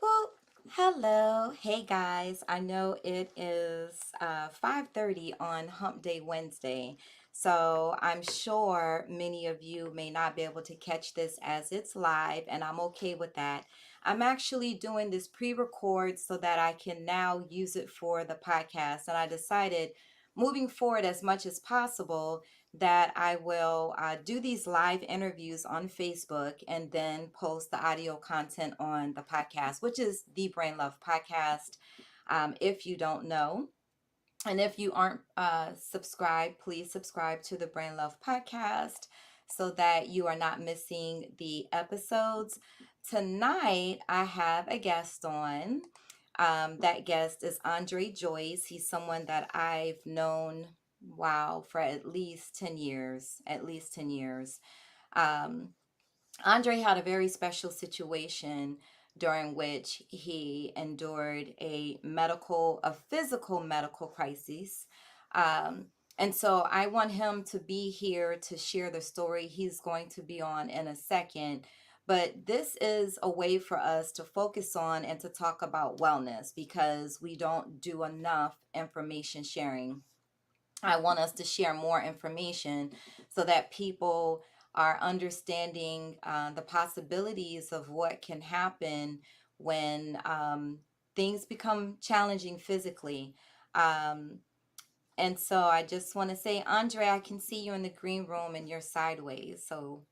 Well, hello. Hey guys. I know it is 5:30 on Hump Day Wednesday. So I'm sure many of you may not be able to catch this as it's live, and I'm okay with that. I'm actually doing this pre-record so that I can now use it for the podcast. And I decided moving forward as much as possible that I will do these live interviews on Facebook and then post the audio content on the podcast, which is the Brain Love Podcast. If you don't know, and if you aren't subscribed, please subscribe to the Brain Love Podcast so that you are not missing the episodes. Tonight, I have a guest on. That guest is Andre Joyce. He's someone that I've known, wow, for at least 10 years. At least 10 years. Um, Andre had a very special situation during which he endured a physical medical crisis. Um, and so I want him to be here to share the story. He's going to be on in a second. But this is a way for us to focus on and to talk about wellness because we don't do enough information sharing. I want us to share more information so that people are understanding the possibilities of what can happen when things become challenging physically. Um, and so I just want to say, Andre, I can see you in the green room and you're sideways. So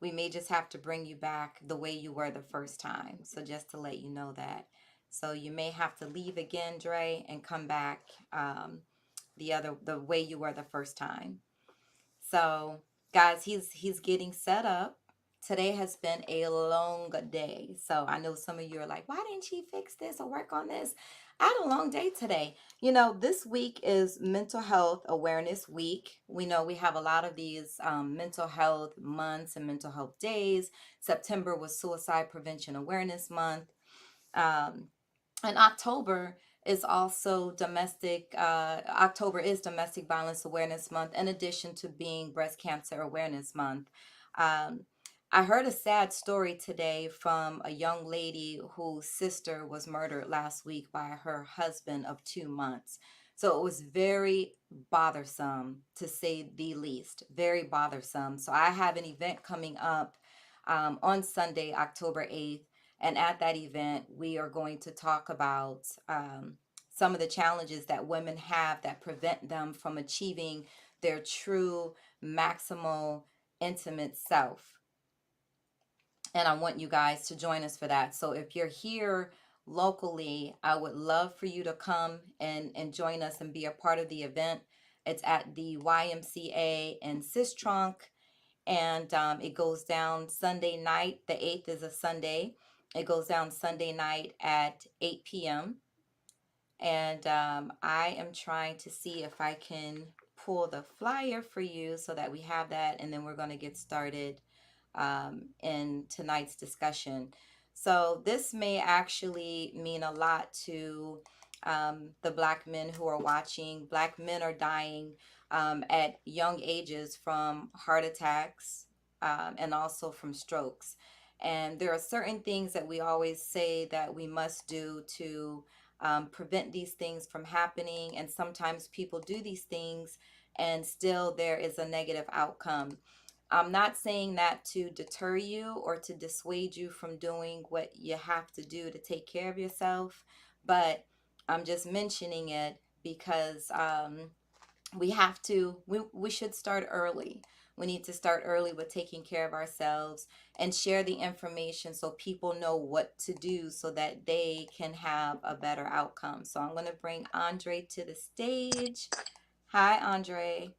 we may just have to bring you back the way you were the first time. So just to let you know that. So you may have to leave again, Dre, and come back the way you were the first time. So, guys, he's getting set up. Today has been a long day. So I know some of you are like, why didn't she fix this or work on this? I had a long day today. This week is Mental Health Awareness Week. We know we have a lot of these mental health months and mental health days. September was Suicide Prevention Awareness Month. Um, and October is Domestic Violence Awareness Month, in addition to being Breast Cancer Awareness Month. um, I heard a sad story today from a young lady whose sister was murdered last week by her husband of 2 months. So it was very bothersome, to say the least, very bothersome. So I have an event coming up on Sunday, October 8th, and at that event, we are going to talk about some of the challenges that women have that prevent them from achieving their true maximal intimate self. And I want you guys to join us for that. So if you're here locally, I would love for you to come and join us and be a part of the event. It's at the YMCA in Sistrunk, and it goes down Sunday night. The 8th is a Sunday. It goes down Sunday night at 8 p.m. And I am trying to see if I can pull the flyer for you so that we have that, and then we're going to get started in tonight's discussion. So this may actually mean a lot to the Black men who are watching. Black men are dying at young ages from heart attacks and also from strokes. And there are certain things that we always say that we must do to prevent these things from happening. And sometimes people do these things and still there is a negative outcome. I'm not saying that to deter you or to dissuade you from doing what you have to do to take care of yourself, but I'm just mentioning it because we should start early. We need to start early with taking care of ourselves and share the information so people know what to do so that they can have a better outcome. So I'm going to bring Andre to the stage. Hi, Andre.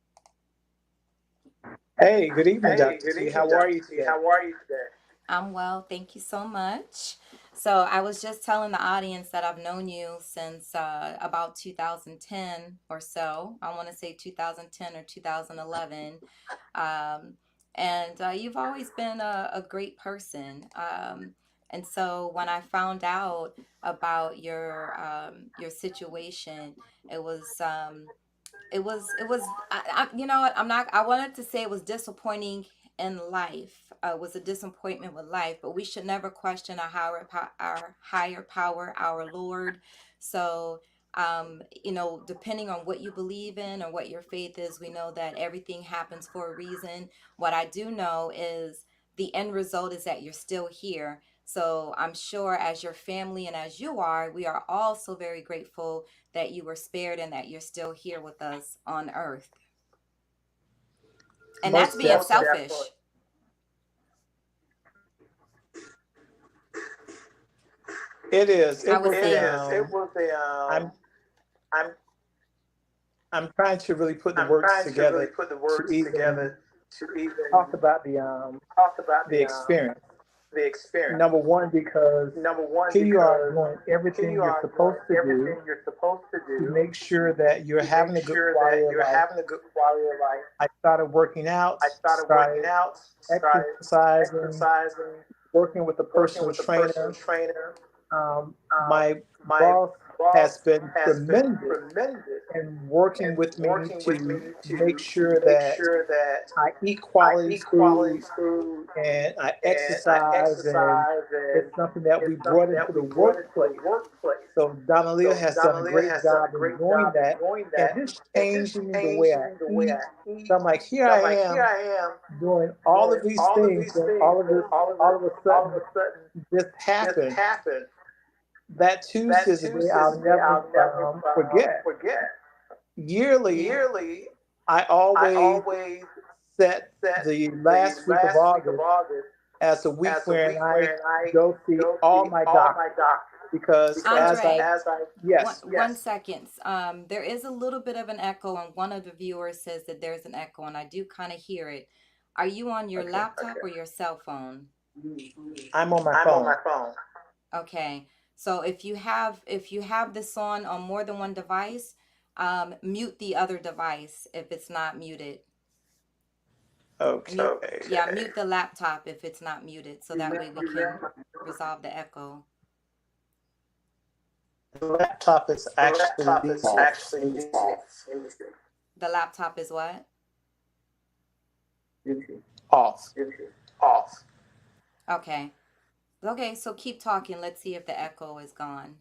Hey, good evening, Hey, Dr. good T. evening, How are Dr. you T. today? How are you today? I'm well, thank you so much. So I was just telling the audience that I've known you since about 2010 or so. I want to say 2010 or 2011. Um, and you've always been a great person. And so when I found out about your situation, it was it was I, you know what, I wanted to say it was disappointing in life, was a disappointment with life, but we should never question our higher power, our Lord. So, depending on what you believe in or what your faith is, we know that everything happens for a reason. What I do know is the end result is that you're still here. So I'm sure as your family and as you are, we are all so very grateful that you were spared and that you're still here with us on earth. And that's Most being definitely. selfish. It is. I It would was say, I'm I'm I'm trying to really put the I'm words trying to really together put the to words even together to even talk about talk about the experience. the experience. Number one, because Number one, here you are because doing here everything you you're are doing supposed to do everything you're supposed to to do make sure that you're to make having a good sure quality that of you're life. having a good quality of life. I started working out, I started working started out, started exercising, exercising, working with a working personal with a personal trainer. trainer. My My boss boss has been has been tremendous tremendous in working in with me working with to me make to sure make that sure that I eat I quality eat quality food food and I and I exercise, and exercise, and it's something that we it's brought something into that the we brought into the workplace. workplace. So Donna Leah So has done a Donnelly great has done job a in great doing job in that, doing and that just and just changing the way I changing the way eat. I eat. So I'm like, here So I I'm like, here am I am doing all doing of these all of things, these and things, and all of a all of a sudden, sudden this this happened. happened. That Tuesday That is a day Tuesday is I'll a day never I'll never forget. forget. Yearly, Yearly, I I always always set set the the last week of last week of August August as a week as a when week I when I go see go all see my all my doctors, doctors because as because I, Andre, as I one yes, one yes. second. There is a little bit of an echo, and one of the viewers says that there's an echo, and I do kind of hear it. Are you on your okay, laptop or your cell phone? I'm on my I'm on phone. my phone. Okay. So if you have this on more than one device, mute the other device if it's not muted. Mute, Okay. yeah, Okay. mute the laptop if it's not muted, so that way we can resolve the echo. The laptop is The laptop actually is off. actually Let me see. off. Let me see. The laptop is what? Off. Off. Okay. Okay, so keep talking. Let's see if the echo is gone.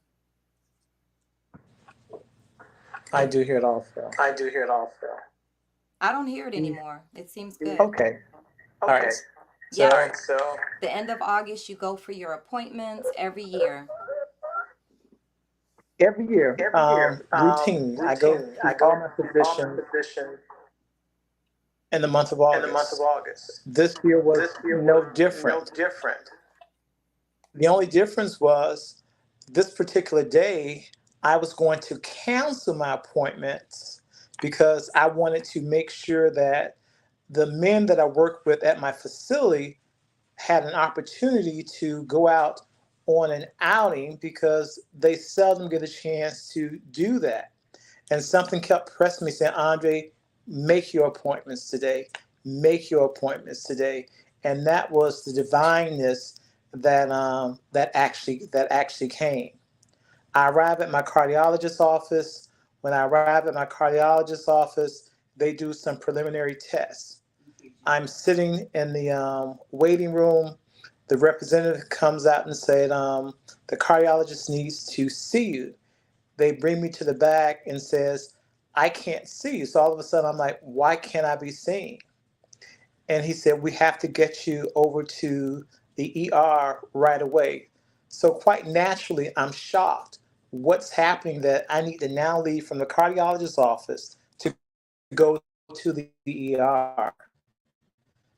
I And do hear it also. I do hear it also. I don't hear it anymore. It seems good. Okay. All right. Okay. All Yes, So right. So the end of August, you go for your appointments every year. every year, every year, routine, I go routine, I to all go my to all my physicians physicians in the month of in the month of August. August. This year was This year no was no different. different. The only difference was this particular day, I was going to cancel my appointments because I wanted to make sure that the men that I work with at my facility had an opportunity to go out on an outing, because they seldom get a chance to do that. And something kept pressing me, saying, Andre, make your appointments today. Make your appointments today. And that was the divineness that actually came. I arrive at my cardiologist's office. When I arrive at my cardiologist's office, they do some preliminary tests. I'm sitting in the waiting room. The representative comes out and said, the cardiologist needs to see you. They bring me to the back and says, I can't see you. So all of a sudden I'm like, why can't I be seen? And he said, we have to get you over to the ER right away. So quite naturally, I'm shocked. What's happening that I need to now leave from the cardiologist's office to go to the ER?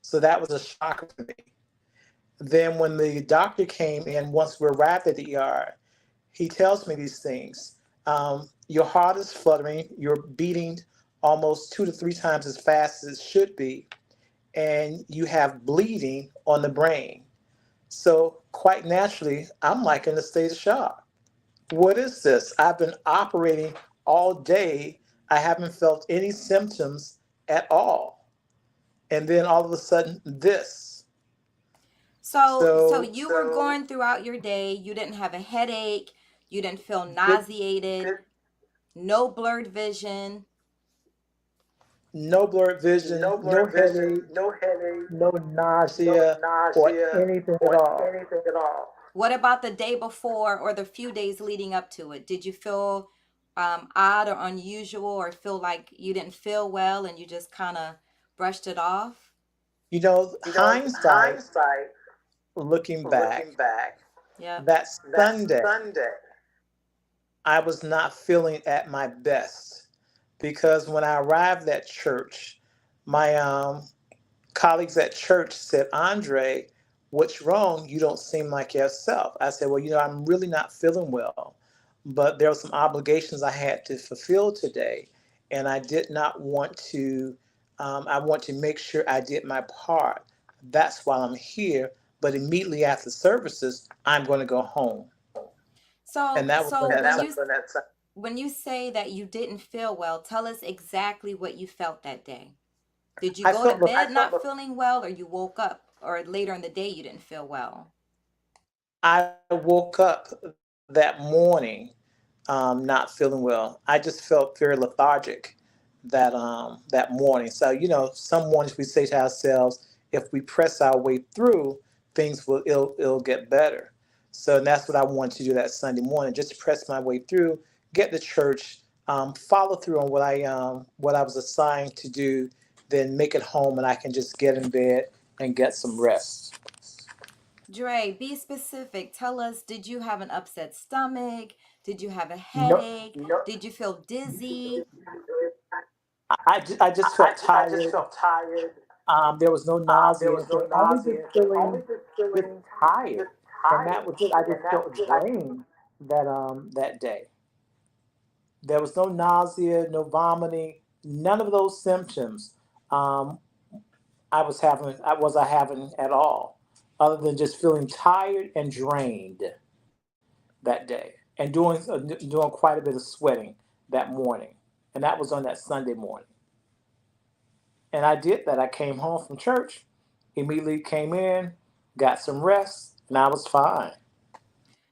So that was a shocker for me. Then when the doctor came in, once we arrived at the ER, he tells me these things. Your heart is fluttering, you're beating almost 2 to 3 times as fast as it should be, and you have bleeding on the brain. So, quite naturally, I'm like in a state of shock. What is this? I've been operating all day, I haven't felt any symptoms at all. And then all of a sudden, this. So So, you were going throughout your day. You didn't have a headache. You didn't feel this, nauseated. No blurred vision. No blurred vision, No no blurred vision, headache, no headache, no no nausea, or nausea, anything at or all. anything at all. What about the day before or the few days leading up to it? Did you feel odd or unusual or feel like you didn't feel well and you just kind of brushed it off? You know, You know, hindsight, hindsight, looking back, looking back, Yep. that that Sunday, Sunday, I was not feeling at my best because when I arrived at church, my colleagues at church said, Andre, what's wrong? You don't seem like yourself. I said, well, I'm really not feeling well, but there were some obligations I had to fulfill today, and I did not want to, I want to make sure I did my part. That's why I'm here. But immediately after services, I'm going to go home. And So that was so on and that that when Sunday. was on that Sunday. when you say that you didn't feel well, tell us exactly what you felt that day. Did you I go to felt I bed felt not feeling well or you woke up or later in the day you didn't feel well? I woke up that morning not feeling well. I just felt very lethargic that morning. So some mornings we say to ourselves, if we press our way through, things will it'll get better. So and that's what I wanted to do that Sunday morning, just to press my way through, get to church, follow through on what I was assigned to do, then make it home, and I can just get in bed and get some rest. Dre, be specific. Tell us, did you have an upset stomach? Did you have a No, headache? no, Did you feel dizzy? I just felt I just tired. felt tired. There was no There nausea, was no but only just nausea, only feeling just just feeling tired, just and that tired, was it. I and just that was felt it. drained that day. There was no nausea, no vomiting, none of those symptoms. Um, I having at all, other than just feeling tired and drained that day, and doing quite a bit of sweating that morning, and that was on that Sunday morning. And I did that. I came home from church, immediately came in, got some rest, and I was fine.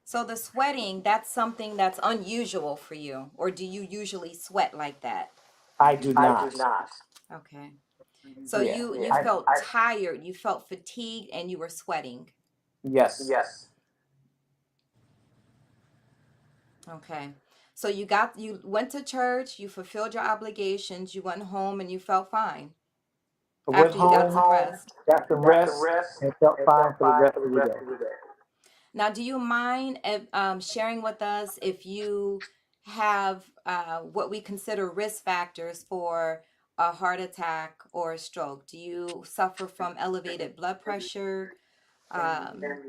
So the sweating, that's something that's unusual for you, or do you usually sweat like that? I do I do not. not. Okay. So Yeah. you I felt tired, you felt fatigued, and you were sweating. yes. Yes. Okay. So you went to church, you fulfilled your obligations, you went home and you felt fine I went after you I went got home, some home, rest. got some got some rest, rest, and felt and fine felt for the fine rest for the of the rest day. of the day. Now, do you mind sharing with us if you have what we consider risk factors for a heart attack or a stroke? Do you suffer from elevated blood pressure? Um, And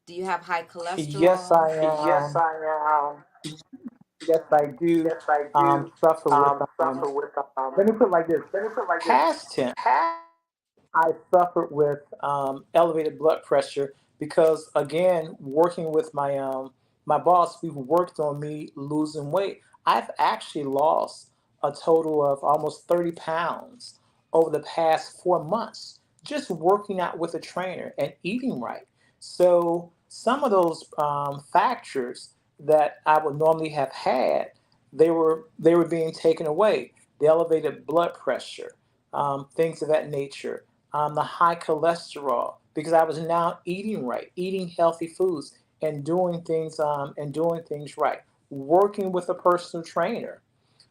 do you have high Yes, cholesterol? I yes, am. I Yes, I do yes, I do suffer with. suffer with Let me put it like this: benefit like this. past tense. Past I suffered with elevated blood pressure because, again, working with my boss, we worked on me losing weight. I've actually lost a total of almost 30 pounds over the past 4 months just working out with a trainer and eating right. So some of those factors that I would normally have had, they were being taken away. The elevated blood pressure, things of that nature, the high cholesterol, because I was now eating right, eating healthy foods, and doing things right, working with a personal trainer.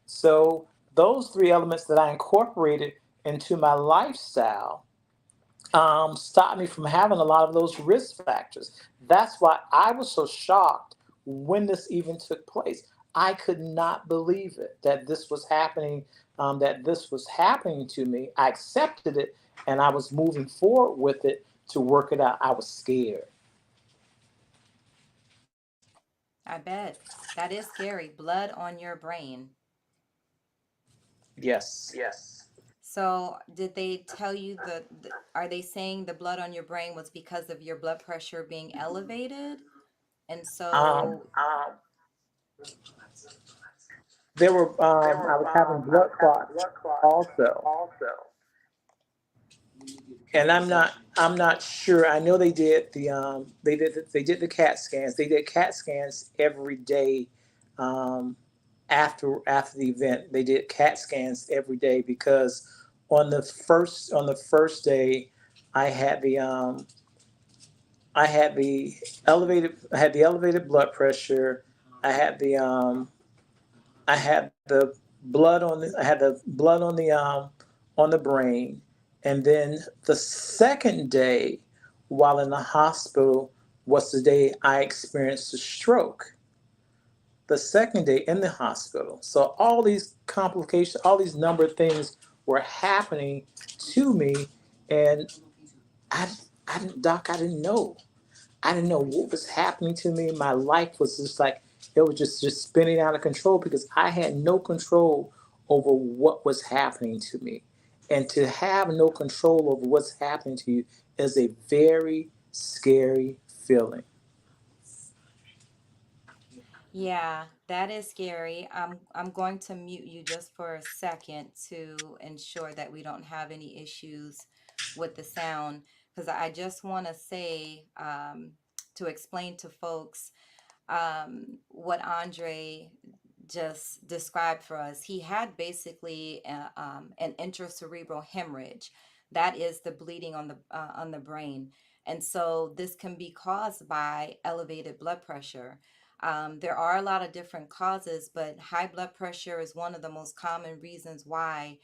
So those three elements that I incorporated into my lifestyle stopped me from having a lot of those risk factors. That's why I was so shocked when this even took place. I could not believe it that this was happening, to me. I accepted it, and I was moving forward with it to work it out. I was scared. I bet. That is scary. Blood on your brain. Yes. yes. So, did they tell you are they saying the blood on your brain was because of your blood pressure being elevated? And Um, so, I was having I blood was having clots blood clots also, also. and I'm not sure. I know they did the CAT scans. They did CAT scans every day, um, after the event. They did CAT scans every day because on the first day, I had the um, I had the elevated blood pressure. I had the um, I had the blood on the brain, and then the second day, while in the hospital, was the day I experienced a stroke. The second day in the hospital. So all these complications, all these number of things were happening to me, and I, I didn't know. I didn't know what was happening to me. My life was just like it was just spinning out of control because I had no control over what was happening to me. And to have no control over what's happening to you is a very scary feeling. Yeah, that is scary. I'm going to mute you just for a second to ensure that we don't have any issues with the sound, because I just want to say, to explain to folks, what Andre just described for us. He had basically an intracerebral hemorrhage. That is the bleeding on the brain, and so this can be caused by elevated blood pressure. There are a lot of different causes, but high blood pressure is one of the most common reasons why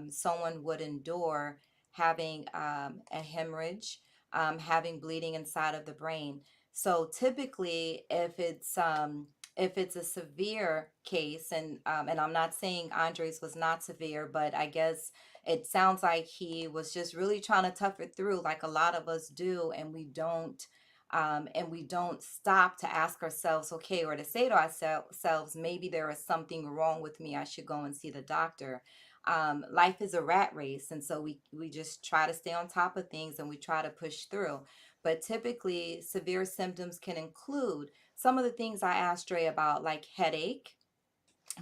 someone would endure having a hemorrhage, having bleeding inside of the brain. So typically, if it's a severe case, and I'm not saying Andres was not severe, but I guess it sounds like he was just really trying to tough it through, like a lot of us do, and we don't stop to ask ourselves, okay, or to say to ourselves, maybe there is something wrong with me. I should go and see the doctor. Life is a rat race, and so we just try to stay on top of things and we try to push through. But typically, severe symptoms can include some of the things I asked Dre about, like headache,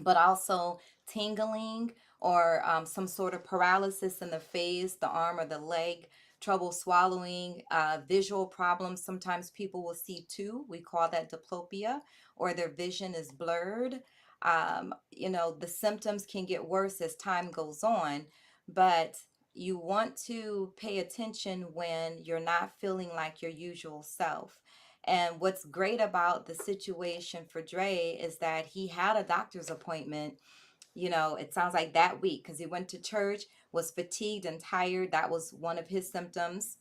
but also tingling, or some sort of paralysis in the face, the arm, or the leg, trouble swallowing, visual problems. Sometimes people will see two. We call that diplopia, or their vision is blurred. The symptoms can get worse as time goes on, but you want to pay attention when you're not feeling like your usual self. And what's great about the situation for Dre is that he had a doctor's appointment. It sounds like that week, because he went to church, was fatigued and tired. That was one of his symptoms.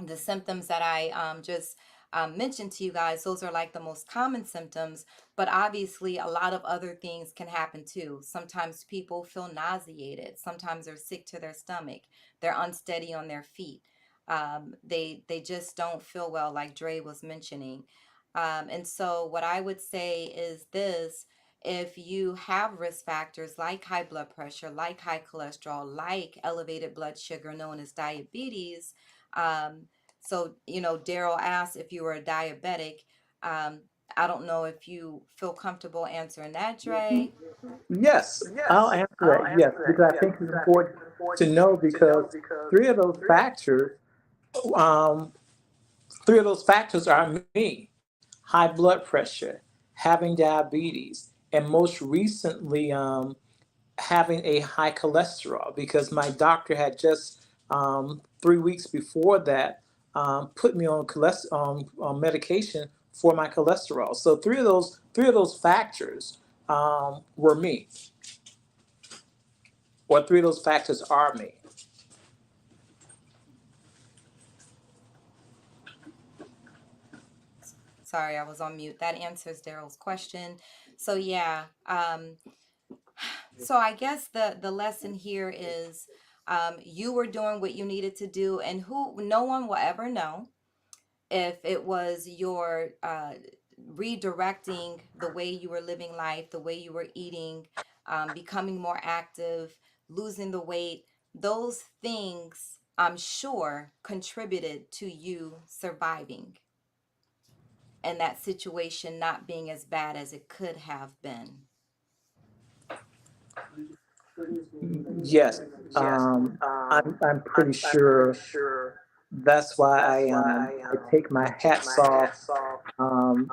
The symptoms that I just mentioned to you guys, those are like the most common symptoms, but obviously a lot of other things can happen too. Sometimes people feel nauseated, sometimes they're sick to their stomach, they're unsteady on their feet. They just don't feel well, like Dre was mentioning. And so what I would say is this: if you have risk factors like high blood pressure, like high cholesterol, like elevated blood sugar known as diabetes, um, so, Daryl asked if you were a diabetic. Um, I don't know if you feel comfortable answering that, Dre. Yes, I'll answer that. Yes, because I think it's important to know because three of those factors, um, three of those factors are me: high blood pressure, having diabetes, and most recently, having a high cholesterol because my doctor had just 3 weeks before that put me on medication for my cholesterol. So three of those factors were me, or three of those factors are me. Sorry, I was on mute. That answers Daryl's question. So yeah, so I guess the lesson here is, you were doing what you needed to do, and who no one will ever know if it was your redirecting the way you were living life, the way you were eating, becoming more active, losing the weight. Those things, I'm sure, contributed to you surviving and that situation not being as bad as it could have been. Yes, I'm pretty sure that's why I take my hats off to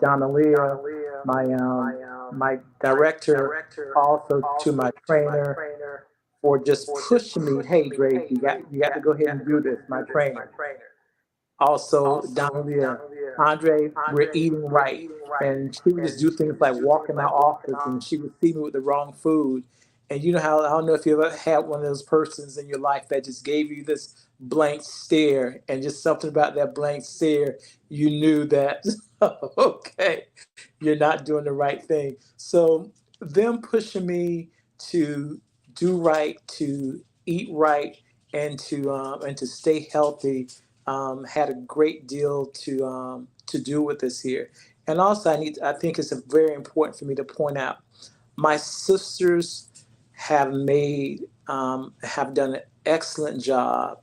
Donna Leah my director, also to my trainer for just pushing me. Hey, Grace, you got to go ahead and do this. My trainer. Also, Donna, Andre, we're eating right. And she would just do things like walk in my office and she would see me with the wrong food. And you know how, I don't know if you ever had one of those persons in your life that just gave you this blank stare, and just something about that blank stare, you knew that, okay, you're not doing the right thing. So, them pushing me to do right, to eat right, and to stay healthy had a great deal to do with this here. And also, I think it's very important for me to point out my sisters have done an excellent job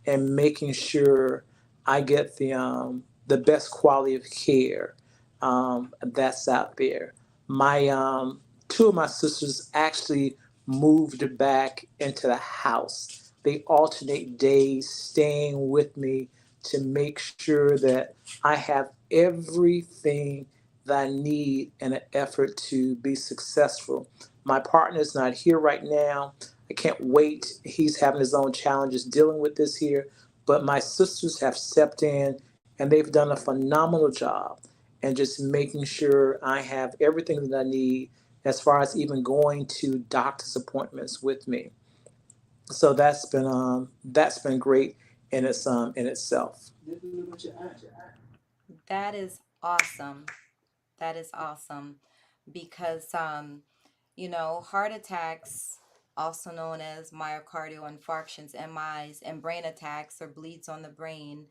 in making sure I get the best quality of care that's out there. My two of my sisters actually moved back into the house. They alternate days staying with me to make sure that I have everything that I need in an effort to be successful. My partner's not here right now. I can't wait. He's having his own challenges dealing with this here. But my sisters have stepped in and they've done a phenomenal job and just making sure I have everything that I need as far as even going to doctor's appointments with me. So that's been great in itself. That is awesome. That is awesome because, heart attacks, also known as myocardial infarctions, MIs, and brain attacks or bleeding on the brain,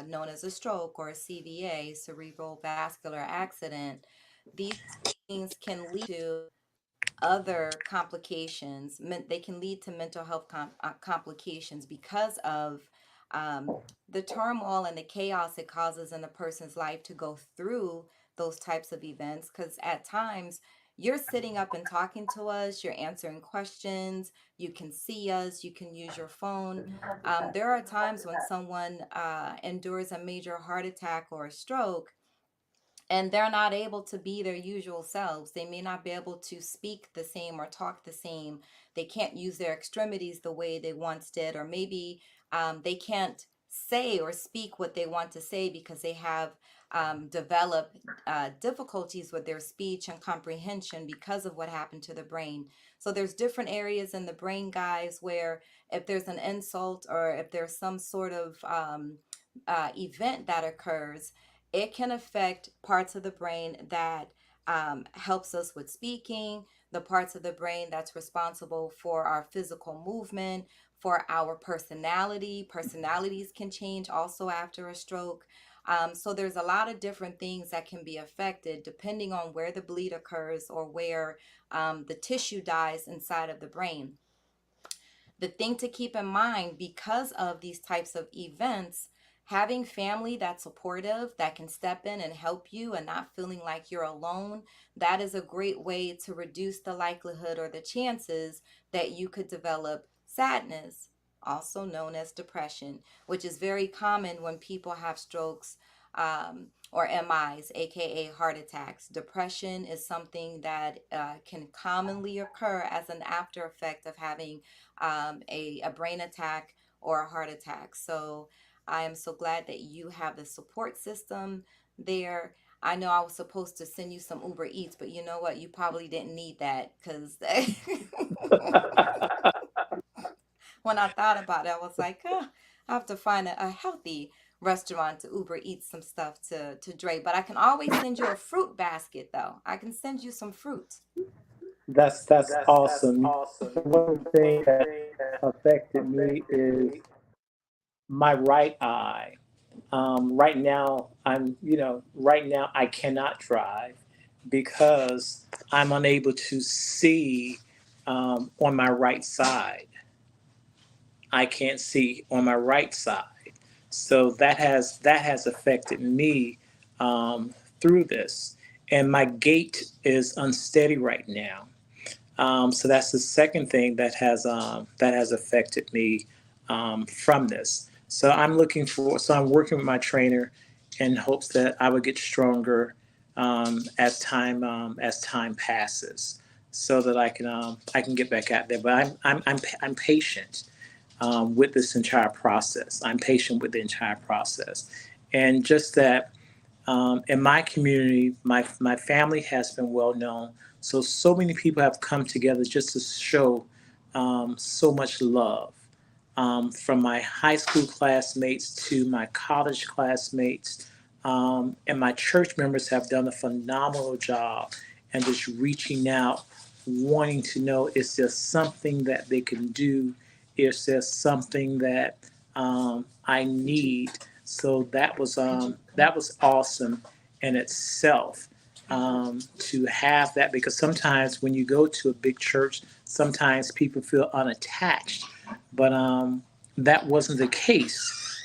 known as a stroke or a CVA, cerebral vascular accident. These things can lead to other complications. They can lead to mental health complications because of um, the turmoil and the chaos it causes in a person's life to go through those types of events. Because at times, you're sitting up and talking to us, you're answering questions, you can see us, you can use your phone. There are times when someone endures a major heart attack or a stroke and they're not able to be their usual selves. They may not be able to speak the same or talk the same. They can't use their extremities the way they once did, or maybe they can't say or speak what they want to say because they have developed difficulties with their speech and comprehension because of what happened to the brain. So there's different areas in the brain, guys, where if there's an insult or if there's some sort of event that occurs, it can affect parts of the brain that helps us with speaking, the parts of the brain that's responsible for our physical movement, for our personality. Personalities can change also after a stroke. So there's a lot of different things that can be affected depending on where the bleed occurs or where the tissue dies inside of the brain. The thing to keep in mind because of these types of events, having family that's supportive, that can step in and help you and not feeling like you're alone, that is a great way to reduce the likelihood or the chances that you could develop sadness, also known as depression, which is very common when people have strokes or MIs, aka heart attacks. Depression is something that can commonly occur as an after effect of having a brain attack or a heart attack. So I am so glad that you have the support system there. I know I was supposed to send you some Uber Eats, but you know what? You probably didn't need that because when I thought about it, I was like, I have to find a healthy restaurant to Uber Eat some stuff to Dre. But I can always send you a fruit basket, though. I can send you some fruit. That's awesome. One of the things that affected me is my right eye. Right now I cannot drive because I'm unable to see on my right side. I can't see on my right side. So that has affected me through this. And my gait is unsteady right now. So that's the second thing that has affected me from this. So I'm working with my trainer, in hopes that I would get stronger as time passes, so that I can get back out there. But I'm patient with this entire process. I'm patient with the entire process, and just that in my community, my family has been well known. So many people have come together just to show so much love. From my high school classmates to my college classmates, and my church members have done a phenomenal job and just reaching out, wanting to know, is there something that they can do? Is there something that I need? So that was awesome in itself, to have that, because sometimes when you go to a big church, sometimes people feel unattached, but that wasn't the case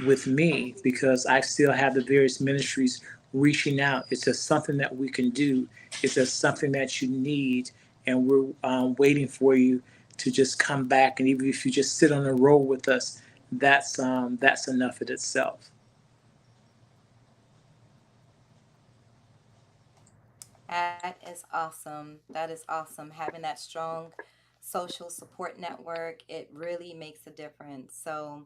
with me, because I still have the various ministries reaching out. It's just something that we can do. It's just something that you need, and we're waiting for you to just come back. And even if you just sit on a row with us, that's enough in itself. That is awesome. That is awesome. Having that strong social support network, it really makes a difference. So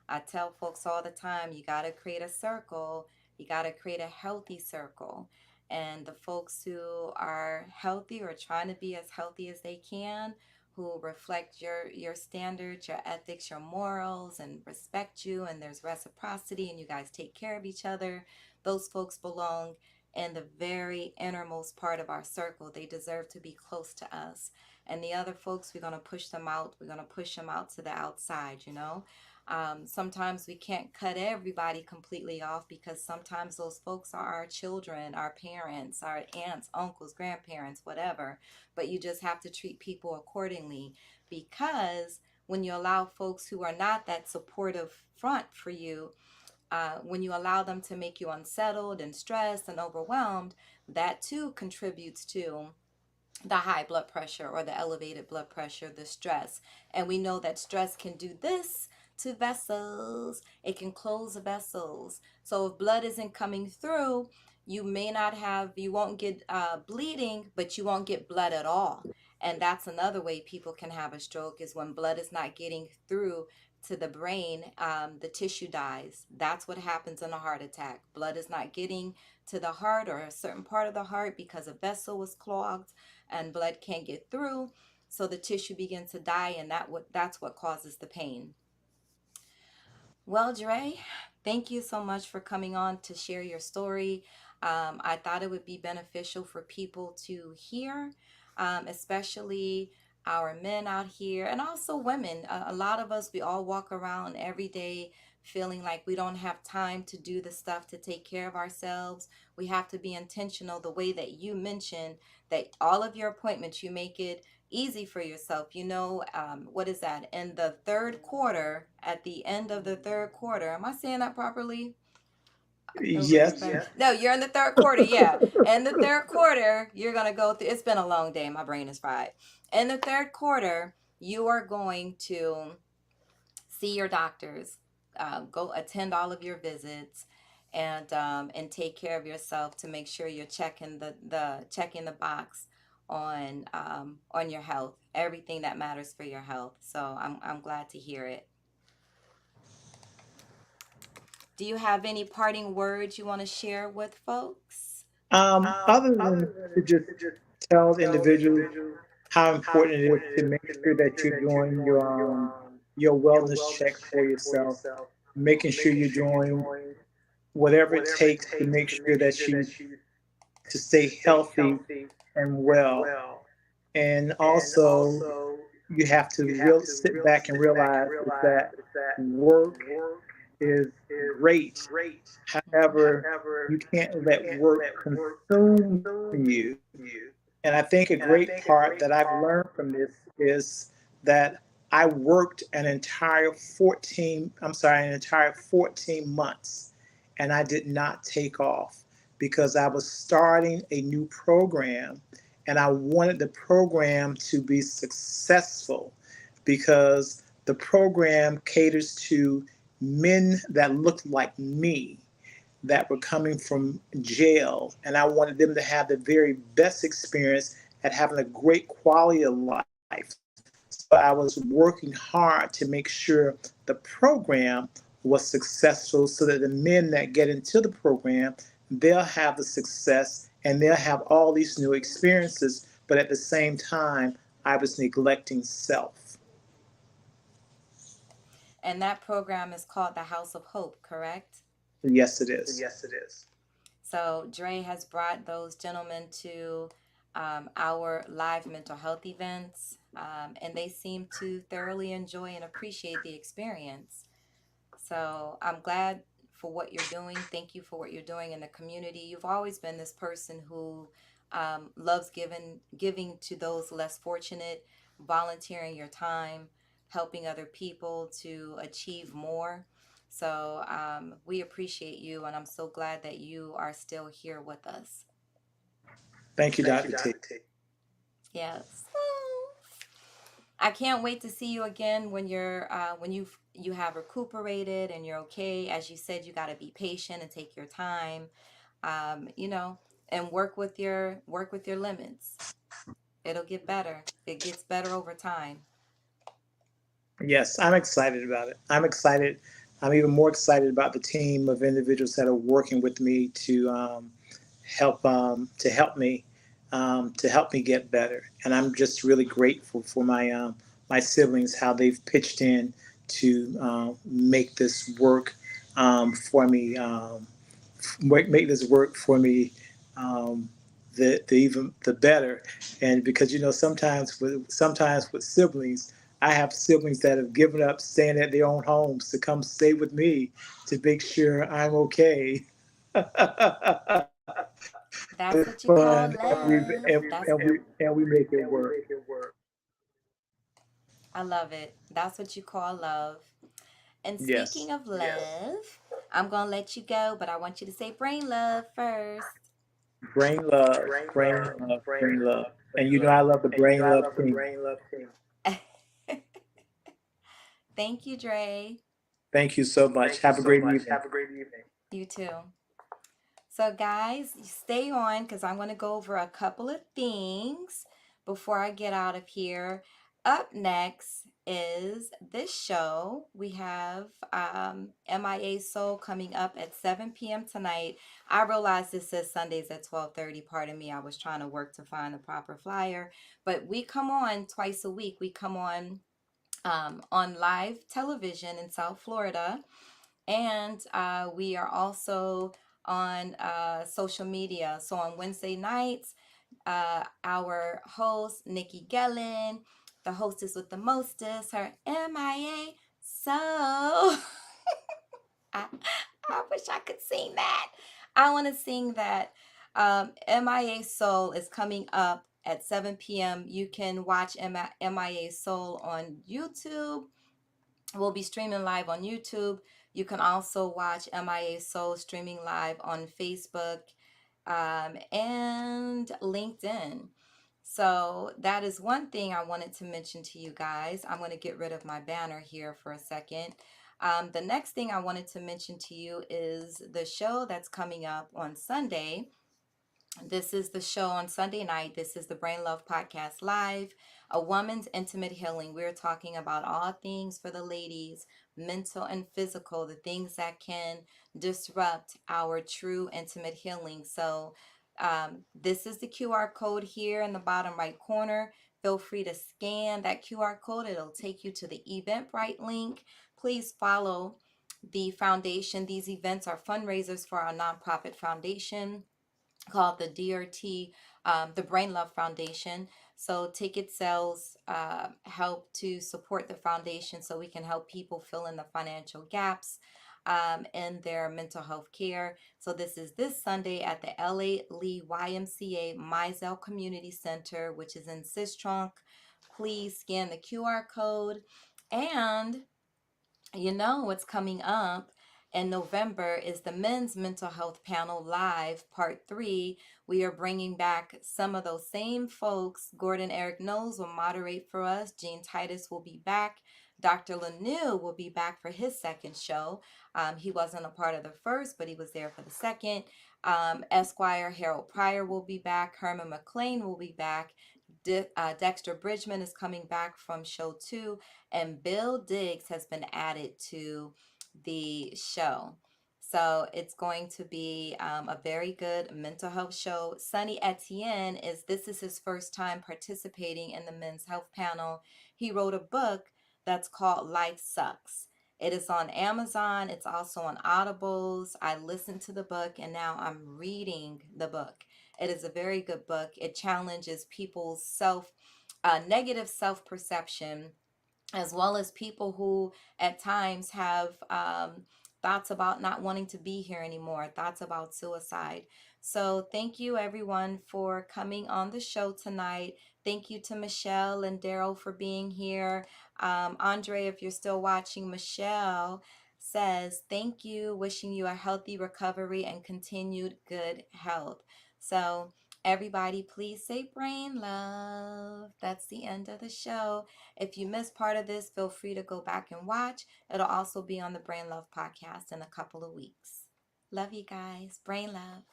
I tell folks all the time, you got to create a circle. You got to create a healthy circle. And the folks who are healthy or trying to be as healthy as they can, who reflect your standards, your ethics, your morals, and respect you, and there's reciprocity, and you guys take care of each other, those folks belong in the very innermost part of our circle. They deserve to be close to us. And the other folks, we're going to push them out. We're going to push them out to the outside, you know. Sometimes we can't cut everybody completely off, because sometimes those folks are our children, our parents, our aunts, uncles, grandparents, whatever. But you just have to treat people accordingly, because when you allow folks who are not that supportive front for you, when you allow them to make you unsettled and stressed and overwhelmed, that too contributes to the high blood pressure or the elevated blood pressure, the stress. And we know that stress can do this to vessels. It can close the vessels. So if blood isn't coming through, you won't get bleeding, but you won't get blood at all. And that's another way people can have a stroke, is when blood is not getting through to the brain, the tissue dies. That's what happens in a heart attack. Blood is not getting to the heart or a certain part of the heart because a vessel was clogged and blood can't get through, so the tissue begins to die, and that's what causes the pain. Well, Dre, thank you so much for coming on to share your story. I thought it would be beneficial for people to hear, especially our men out here and also women. A lot of us, we all walk around every day feeling like we don't have time to do the stuff to take care of ourselves. We have to be intentional, the way that you mentioned that all of your appointments, you make it easy for yourself. What is that? In the third quarter, at the end of the third quarter, am I saying that properly? Yes. No, you're in the third quarter. Yeah. In the third quarter, you're going to go through. It's been a long day. My brain is fried. In the third quarter, you are going to see your doctors, go attend all of your visits, and take care of yourself to make sure you're checking the checking the box on your health, everything that matters for your health. So I'm glad to hear it. Do you have any parting words you want to share with folks? Other than to just tell individuals how important it is to make sure that you're doing your wellness checks for yourself, making sure you're doing whatever it takes to make sure that you to stay healthy and well. And also, you have to sit back and realize that work is great. However, you can't let work consume you. And I think a great part that I've learned from this is that I worked an entire 14 months, and I did not take off because I was starting a new program, and I wanted the program to be successful, because the program caters to men that look like me, that were coming from jail, and I wanted them to have the very best experience at having a great quality of life. So I was working hard to make sure the program was successful so that the men that get into the program, they'll have the success and they'll have all these new experiences, but at the same time, I was neglecting self. And that program is called the House of Hope, correct? Yes, it is. Yes, it is. So Dre has brought those gentlemen to our live mental health events, and they seem to thoroughly enjoy and appreciate the experience. So I'm glad for what you're doing. Thank you for what you're doing in the community. You've always been this person who loves giving to those less fortunate, volunteering your time, helping other people to achieve more. So we appreciate you, and I'm so glad that you are still here with us. Thank you, Thank you, Dr. T. Dr. T. Yes. I can't wait to see you again when you have recuperated and you're okay. As you said, you got to be patient and take your time, you know, and work with your limits. It'll get better. It gets better over time. Yes, I'm excited about it. I'm excited. I'm even more excited about the team of individuals that are working with me to help me get better. And I'm just really grateful for my siblings, how they've pitched in to make this work for me. Make this work for me. Um, the even the better, and because sometimes with siblings, I have siblings that have given up staying at their own homes to come stay with me to make sure I'm okay. That's It's what you call fun, love. That's and we make it And we work. make it work. I love it. That's what you call love. And speaking Yes, of love, I'm gonna let you go, but I want you to say brain love first. Brain brain love, love, brain brain love, love, and brain you know I love. love the And you know brain I love love the team. brain love team. Thank you, Dre. Thank you so much. Thank you Have a so great much. evening. Have a great evening. You too. So, guys, stay on because I'm going to go over a couple of things before I get out of here. Up next is this show. We have MIA Soul coming up at 7 p.m. tonight. I realize this says Sundays at 12:30. Pardon me. I was trying to work to find the proper flyer. But we come on twice a week. We come on live television in South Florida, and we are also on social media. So on Wednesday nights, our host, Nikki Gellin, the hostess with the mostest, her MIA. So I, I wish I could sing that. I want to sing that. MIA Soul is coming up at 7 p.m. You can watch MIA Soul on YouTube. We'll be streaming live on YouTube. You can also watch MIA Soul streaming live on Facebook and LinkedIn. So that is one thing I wanted to mention to you guys. I'm going to get rid of my banner here for a second. The next thing I wanted to mention to you is the show that's coming up on Sunday. This is the show on Sunday night. This is the Brain Love Podcast Live, a woman's intimate healing. We're talking about all things for the ladies, mental and physical, the things that can disrupt our true intimate healing. So, this is the QR code here in the bottom right corner. Feel free to scan that QR code, it'll take you to the Eventbrite link. Please follow the foundation. These events are fundraisers for our nonprofit foundation called the DRT, the Brain Love Foundation. So ticket sales help to support the foundation so we can help people fill in the financial gaps in their mental health care. So this is this Sunday at the LA Lee YMCA Mizell Community Center, which is in Sistrunk. Please scan the QR code. And you know what's coming up in November is the Men's Mental Health Panel Live Part 3. We are bringing back some of those same folks. Gordon Eric Knowles will moderate for us. Gene Titus will be back Dr. Lanu will be back for his second show. He wasn't a part of the first, but he was there for the second. Esquire Harold Pryor will be back. Herman McLean will be back. Dexter Bridgman is coming back from show 2, and Bill Diggs has been added to the show. So it's going to be a very good mental health show. Sonny Etienne this is his first time participating in the men's health panel. He wrote a book that's called Life Sucks. It is on Amazon. It's also on Audibles. I listened to the book and now I'm reading the book. It is a very good book. It challenges people's negative self perception, as well as people who at times have thoughts about not wanting to be here anymore, thoughts about suicide. So, thank you everyone for coming on the show tonight. Thank you to Michelle and Daryl for being here. Andre, if you're still watching, Michelle says, thank you, wishing you a healthy recovery and continued good health. So, everybody, please say brain love. That's the end of the show. If you missed part of this, feel free to go back and watch. It'll also be on the Brain Love podcast in a couple of weeks. Love you guys. Brain love.